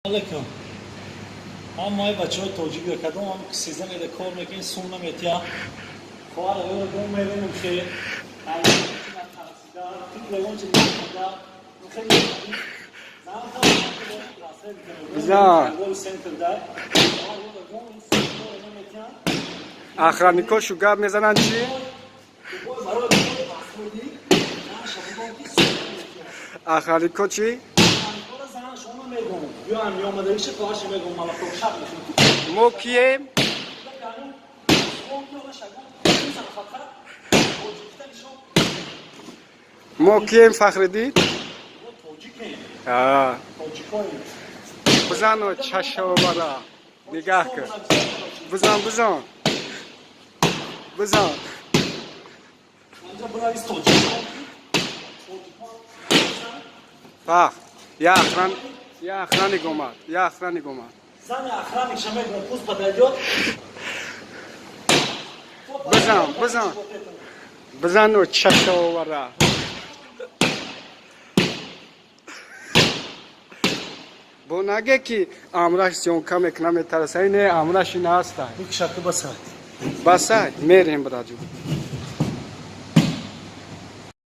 علیکم. هم مای بچه های توجیه کردم هم که سیزن ایده کار میکنین سون نمیتیا خواه رو رو دوم میبینم که ایده که نترسیدار تیک لیون چه نترسیدار خیلی زمان تا راسته بزن گول سنتر دار اخرانیکو شوگاب میزنن چی؟ اخرانیکو چی؟ مو کیه؟ مو کیه فخردین؟ بزن و چشم برا نگاه کن بزن بزن بزن فخر یا اخرانی گماد یا اخرانی گماد بزن بزن و چشم برا بو نگه که امرش سیونکا میکنم ترسایی نه امرش این هسته یک شکل بسه بسه میریم براجو